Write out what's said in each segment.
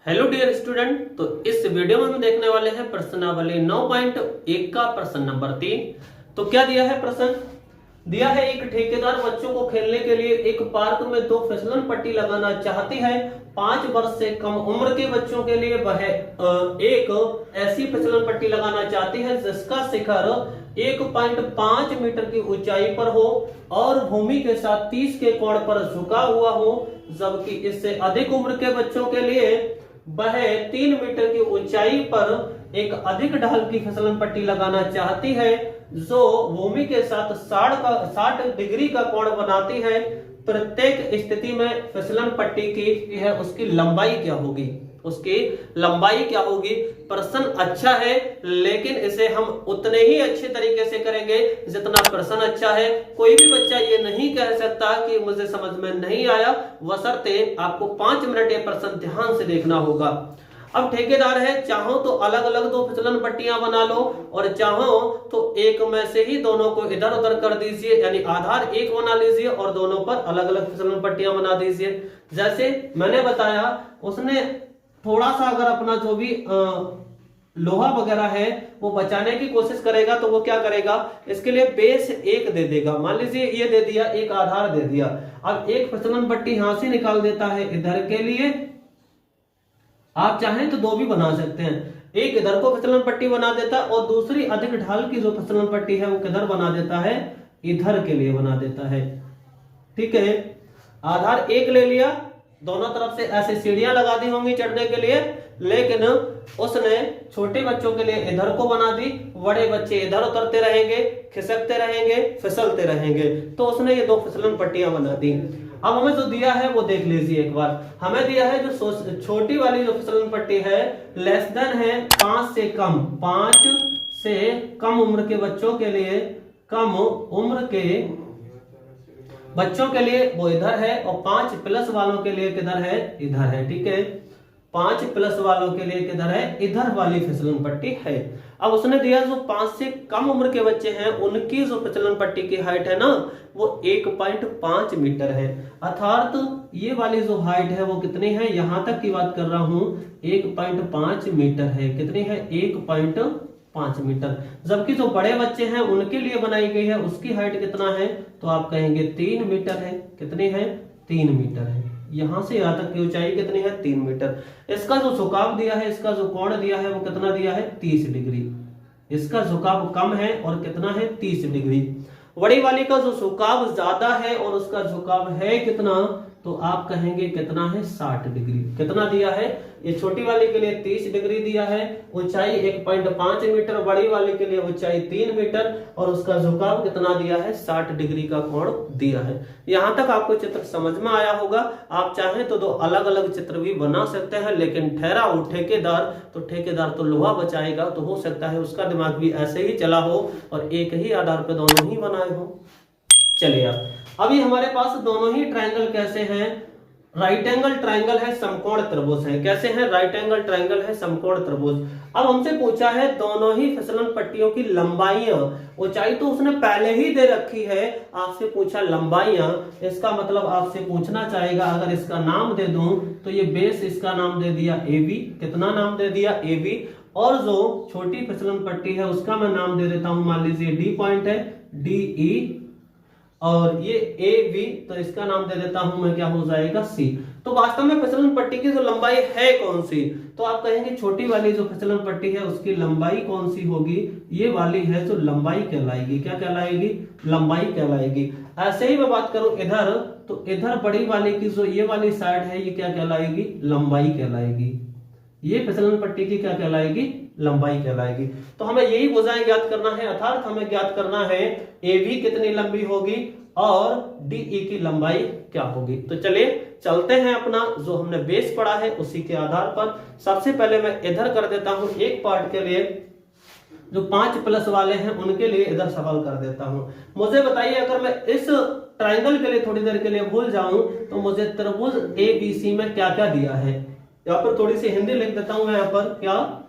Hello dear student. तो इस video में हम देखने वाले हैं प्रश्नावली 9.1 का प्रश्न नंबर 3। तो क्या दिया है प्रश्न? दिया है एक ठेकेदार बच्चों को खेलने के लिए एक पार्क में 2 फिसलन पट्टी लगाना चाहती है। 5 वर्ष से कम उम्र के बच्चों के लिए वह एक ऐसी फिसलन पट्टी लगाना चाहती है जिसका शिखर 1.5 मीटर की ऊंचाई पर हो और भूमि के साथ 30 के कोण पर झुका हुआ हो, जबकि इससे अधिक उम्र के बच्चों के लिए वह 3 मीटर की ऊंचाई पर एक अधिक ढाल की फिसलन पट्टी लगाना चाहती है जो भूमि के साथ 60 डिग्री का कोण बनाती है। प्रत्येक स्थिति में फिसलन पट्टी की है उसकी लंबाई क्या होगी? उसकी लंबाई क्या होगी? प्रश्न अच्छा है लेकिन इसे हम उतने ही अच्छे तरीके से करेंगे जितना प्रश्न अच्छा है। कोई भी बच्चा ये नहीं कह सकता कि मुझे समझ में नहीं आया, बशर्ते आपको 5 मिनट ये प्रश्न ध्यान से देखना होगा। अब ठेकेदार है, चाहो तो अलग अलग 2 फिसलन पट्टियां बना लो और चाहो तो एक में से ही दोनों को इधर उधर कर दीजिए, यानी आधार एक बना लीजिए और दोनों पर अलग अलग फिसलन पट्टियां बना दीजिए। जैसे मैंने बताया, उसने थोड़ा सा अगर अपना जो भी लोहा वगैरह है वो बचाने की कोशिश करेगा तो वो क्या करेगा, इसके लिए बेस 1 दे देगा। मान लीजिए ये दे दिया, एक आधार दे दिया। अब एक फिसलन पट्टी यहां से निकाल देता है इधर के लिए, आप चाहें तो 2 भी बना सकते हैं। एक इधर को फिसलन पट्टी बना देता है और दूसरी अधिक ढाल की जो फिसलन पट्टी है वो किधर बना देता है, इधर के लिए बना देता है। ठीक है, आधार 1 ले लिया, दोनों तरफ से ऐसे सीढ़ियां लगा दी होंगी चढ़ने के लिए, लेकिन उसने छोटे बच्चों के लिए इधर को बना दी, बड़े बच्चे इधर उतरते रहेंगे, खिसकते रहेंगे, फिसलते रहेंगे, तो उसने ये 2 फिसलन पट्टियां बना दी। अब हमें जो दिया है वो देख लीजिए एक बार। हमें दिया है जो छोटी वाली जो फिसलन पट्टी है लेस देन है 5 से कम, 5 से कम उम्र के बच्चों के लिए, कम उम्र के बच्चों के लिए वो इधर है और 5 प्लस वालों के लिए किधर है, इधर है। ठीक है, 5 प्लस वालों के लिए किधर है, इधर वाली फिसलन पट्टी है। अब उसने दिया जो 5 से कम उम्र के बच्चे हैं उनकी जो फिसलन पट्टी की हाइट है ना वो 1.5 मीटर है। अर्थात ये वाली जो हाइट है वो कितनी है, यहां तक की बात कर रहा हूं, 1.5 मीटर है। कितनी है, 1.5 मीटर। जबकि जो बड़े बच्चे हैं उनके लिए बनाई गई है उसकी हाइट कितना है, तो आप कहेंगे 3 मीटर है। कितनी है, 3 मीटर है। यहां से यहां तक की ऊंचाई कितनी है, 3 मीटर। इसका जो झुकाव दिया है, इसका जो कोण दिया है वो कितना दिया है, 30 डिग्री। इसका झुकाव कम है और कितना है, 30 डिग्री। बड़ी वाली का जो झुकाव ज्यादा है और उसका झुकाव है कितना, तो आप कहेंगे कितना है, 60 डिग्री। कितना दिया है, ये छोटी वाली के लिए 30 डिग्री दिया है, ऊंचाई 1.5 मीटर, बड़ी वाली के लिए ऊंचाई 3 मीटर और उसका झुकाव कितना दिया है, 60 डिग्री का कोण दिया है। यहां तक आपको चित्र समझ में आया होगा। आप चाहें तो 2 अलग अलग चित्र भी बना सकते हैं, लेकिन ठहरा हो ठेकेदार तो लोहा बचाएगा, तो हो सकता है उसका दिमाग भी ऐसे ही चला हो और एक ही आधार पर दोनों ही बनाए हो। चलिए अभी हमारे पास दोनों ही ट्रायंगल कैसे हैं, राइट एंगल ट्रायंगल है, समकोण त्रिभुज है। कैसे हैं, राइट एंगल ट्रायंगल है, समकोण त्रिभुज। अब हमसे पूछा है दोनों ही फिसलन पट्टियों की लंबाइयां। ऊंचाई तो उसने पहले ही दे रखी है, आपसे पूछा लंबाइयां। इसका मतलब आपसे पूछना चाहेगा, अगर इसका नाम दे दूं तो ये बेस, इसका नाम दे दिया AB। कितना नाम दे दिया, AB। और जो छोटी फिसलन पट्टी है उसका मैं नाम दे देता हूं, मान लीजिए D पॉइंट है, DE। और ये AB, तो इसका नाम दे देता हूं मैं, क्या हो जाएगा, C। तो वास्तव में फिसलन पट्टी की जो लंबाई है कौन सी, तो आप कहेंगे छोटी वाली जो फिसलन पट्टी है उसकी लंबाई कौन सी होगी, ये वाली है जो लंबाई कहलाएगी। क्या कहलाएगी, लंबाई कहलाएगी। ऐसे ही मैं बात करूं इधर, तो इधर बड़ी वाली की जो ये वाली साइड है ये क्या कहलाएगी, लंबाई कहलाएगी। ये फिसलन पट्टी की क्या कहलाएगी, लंबाई कहलाएगी। तो हमें यही भुजाएं ज्ञात करना है, अर्थात हमें ज्ञात करना है AB कितनी लंबी होगी और DE की लंबाई क्या होगी। तो चलिए चलते हैं अपना जो हमने बेस पढ़ा है उसी के आधार पर। सबसे पहले मैं इधर कर देता हूं, एक पार्ट के लिए जो 5 प्लस वाले हैं उनके लिए इधर सवाल कर देता हूं। मुझे बताइए, अगर मैं इस ट्राइंगल के लिए थोड़ी देर के लिए भूल जाऊं तो मुझे त्रिभुज ABC में क्या क्या दिया है। यहाँ पर थोड़ी सी हिंदी लिख देता हूं मैं, यहाँ पर क्या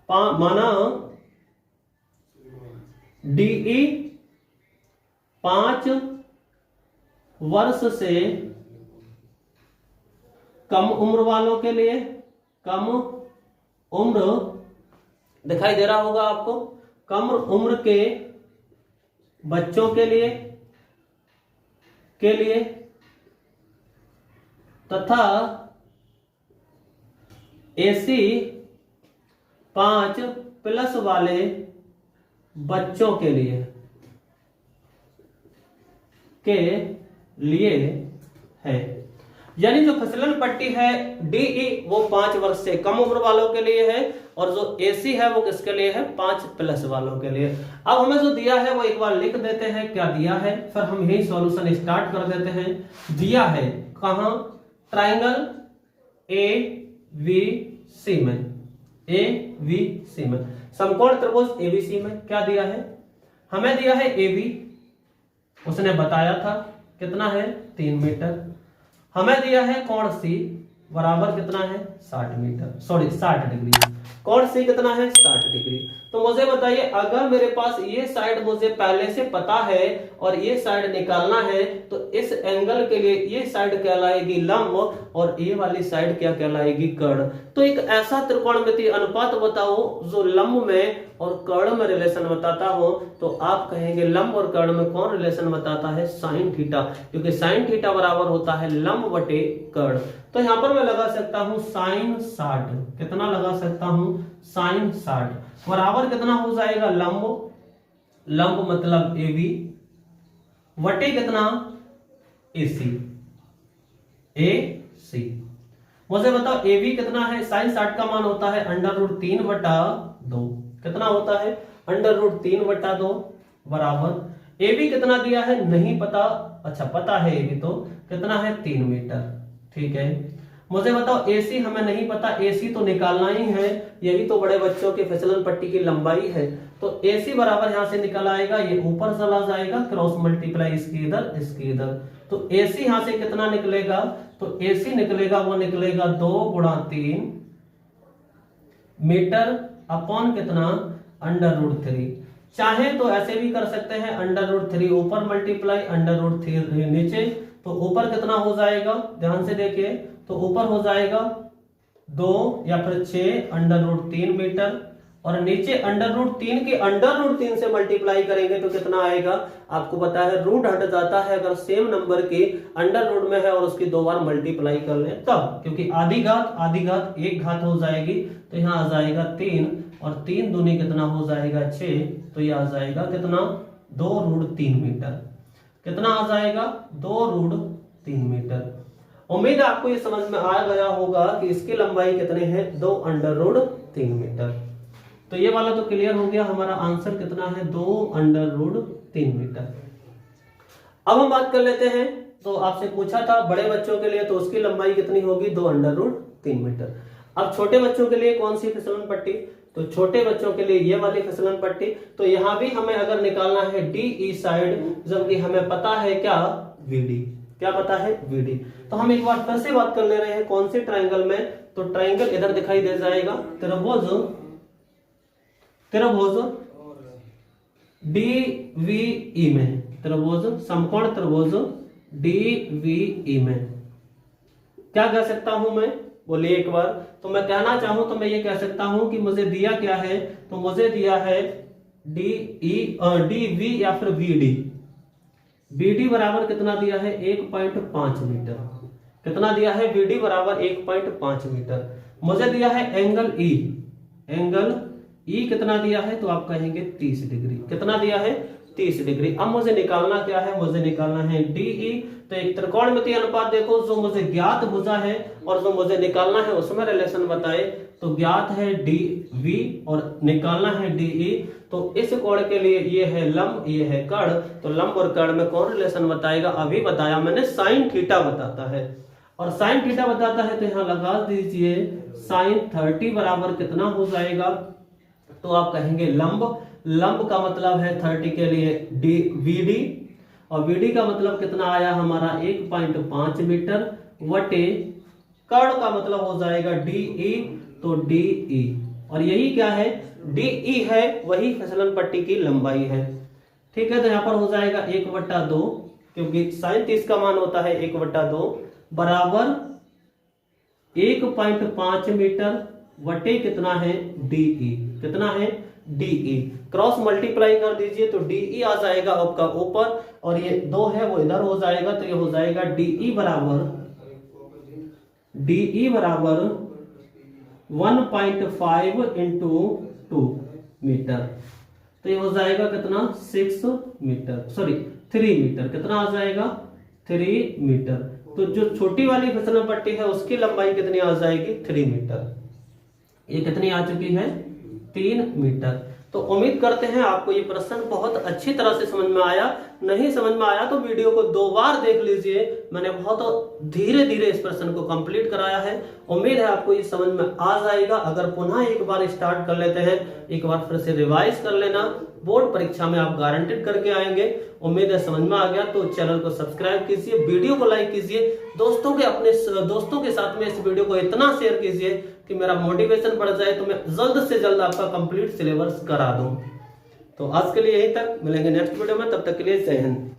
माना DE 5 वर्ष से कम उम्र वालों के लिए, कम उम्र दिखाई दे रहा होगा आपको, कम उम्र के बच्चों के लिए तथा AC 5+ वाले बच्चों के लिए है। यानी जो फिसलन पट्टी है DE वो 5 वर्ष से कम उम्र वालों के लिए है, और जो AC है वो किसके लिए है, 5+ वालों के लिए। अब हमें जो दिया है वो एक बार लिख देते हैं क्या दिया है, फिर हम यही सॉल्यूशन स्टार्ट कर देते हैं। दिया है कहां, ट्राइंगल ABC में, ABC में समकोण त्रिभुज ABC में क्या दिया है, हमें दिया है AB, उसने बताया था कितना है 3 मीटर। हमें दिया है कोण C बराबर कितना है 60 मीटर, सॉरी 60 डिग्री। कोण C कितना है 60 डिग्री। तो मुझे बताइए अगर मेरे पास ये साइड मुझे पहले से पता है और ये साइड निकालना है, तो इस एंगल के लिए ये साइड कहलाएगी लंब और ये वाली साइड क्या कहलाएगी, कर्ण। तो एक ऐसा त्रिकोणमितीय अनुपात बताओ जो लंब में और कर्ण में रिलेशन बताता हो, तो आप कहेंगे लंब और कर्ण में कौन रिलेशन बताता है, साइन थीटा, क्योंकि साइन थीटा बराबर होता है लंब बटे कर्ण। तो यहां पर मैं लगा सकता हूं साइन 60, कितना लगा सकता हूं साइन 60 बराबर कितना हो जाएगा लंब, लंब मतलब AB वटे कितना AC, मुझे बताओ AB कितना है, साइन 60 का मान होता है √3/2, कितना होता है √3/2 बराबर AB कितना दिया है नहीं पता, अच्छा पता है AB तो कितना है 3 मीटर, ठीक है। मुझे बताओ AC हमें नहीं पता, AC तो निकालना ही है, यही तो बड़े बच्चों के फिसलन पट्टी की लंबाई है। तो AC बराबर यहां से निकल आएगा, ये ऊपर चला जाएगा, क्रॉस मल्टीप्लाई इसकी इधर इसकी इधर, तो AC यहां से कितना निकलेगा, तो AC निकलेगा वो निकलेगा 2 × 3 मीटर अपॉन कितना √3। चाहे तो ऐसे भी कर सकते हैं √3 ऊपर मल्टीप्लाई √3 नीचे, तो ऊपर कितना हो जाएगा ध्यान से देखिए, तो ऊपर हो जाएगा 2 या फिर 6 √3 मीटर, और नीचे √3 के √3 से मल्टीप्लाई करेंगे तो कितना आएगा, आपको पता है रूट हट जाता है अगर सेम नंबर के अंडर में है और उसकी 2 बार मल्टीप्लाई कर लें तब, क्योंकि आधी घात एक घात हो जाएगी, तो यहाँ आ जाएगा 3 और 3 दूनी कितना हो जाएगा 6, तो यह आ जाएगा कितना 2√3 मीटर, कितना आ जाएगा 2√3 मीटर। उम्मीद है आपको ये समझ में आ गया होगा कि इसकी लंबाई कितने हैं 2√3 मीटर। तो ये वाला तो क्लियर हो गया, हमारा आंसर कितना है 2√3 मीटर। अब हम बात कर लेते हैं, तो आपसे पूछा था बड़े बच्चों के लिए तो उसकी लंबाई कितनी होगी 2√3 मीटर। अब छोटे बच्चों के लिए कौन सी फिसलन पट्टी, तो छोटे बच्चों के लिए ये वाली फिसलन पट्टी। तो यहां भी हमें अगर निकालना है DE साइड, जबकि हमें पता है क्या VD, क्या पता है VD। तो हम एक बार फिर से बात कर ले रहे हैं कौन से ट्रायंगल में, तो ट्रायंगल इधर दिखाई दे जाएगा, त्रिभुज DVE में, त्रिभुज समकोण त्रिभुज DVE में क्या कह सकता हूं मैं, बोलिए एक बार। तो मैं कहना चाहूं तो मैं ये कह सकता हूं कि मुझे दिया क्या है, तो मुझे दिया है DV या फिर VD बराबर कितना दिया है 1.5 मीटर, कितना दिया है VD बराबर 1.5 मीटर। मुझे दिया है एंगल E कितना दिया है, तो आप कहेंगे 30 डिग्री, कितना दिया है 30 डिग्री। अब मुझे निकालना क्या है, मुझे निकालना है DE। तो एक त्रिकोणमितीय अनुपात देखो, जो मुझे ज्ञात भुजा है और जो मुझे निकालना है उसमें रिलेशन बताए, तो ज्ञात है DV और निकालना है DE। तो इस कोण के लिए ये है लंब, ये है कर्ण, तो लंब और कर्ण में कौन रिलेशन बताएगा, अभी बताया मैंने साइन थीटा बताता है, और साइन थीटा बताता है तो यहाँ लगा दीजिए साइन 30 बराबर कितना हो जाएगा, तो आप कहेंगे लंब का मतलब है 30 के लिए VD, और VD का मतलब कितना आया हमारा 1.5 मीटर वटे कर्ण का मतलब हो जाएगा DE, तो DE, और यही क्या है DE है, वही फिसलन पट्टी की लंबाई है, ठीक है। तो यहाँ पर हो जाएगा 1/2, क्योंकि साइन 30 का मान होता है 1/2 बराबर 1.5 मीटर वटे कितना है डीई, कितना है डीई। क्रॉस मल्टीप्लाई कर दीजिए तो डीई आ जाएगा आपका ऊपर, और ये 2 है वो इधर हो जाएगा, तो ये हो जाएगा डीई बराबर 1.5 इंटू 2 मीटर, तो ये हो जाएगा कितना 6 मीटर, सॉरी 3 मीटर, कितना आ जाएगा 3 मीटर। तो जो छोटी वाली फिसलन पट्टी है उसकी लंबाई कितनी आ जाएगी 3 मीटर, ये कितनी आ चुकी है 3 मीटर। तो उम्मीद करते हैं आपको ये प्रश्न बहुत अच्छी तरह से समझ में आया। नहीं समझ में आया तो वीडियो को 2 बार देख लीजिए, मैंने बहुत धीरे धीरे इस प्रश्न को कंप्लीट कराया है। उम्मीद है आपको ये समझ में आ जाएगा। अगर पुनः एक बार स्टार्ट कर लेते हैं, एक बार फिर से रिवाइज कर लेना, बोर्ड परीक्षा में आप गारंटेड करके आएंगे। उम्मीद है समझ में आ गया, तो चैनल को सब्सक्राइब कीजिए, वीडियो को लाइक कीजिए, अपने दोस्तों के साथ में इस वीडियो को इतना शेयर कीजिए कि मेरा मोटिवेशन बढ़ जाए, तो मैं जल्द से जल्द आपका कंप्लीट सिलेबस करा दूं। तो आज के लिए यहीं तक, मिलेंगे नेक्स्ट वीडियो में, तब तक के लिए जय हिंद।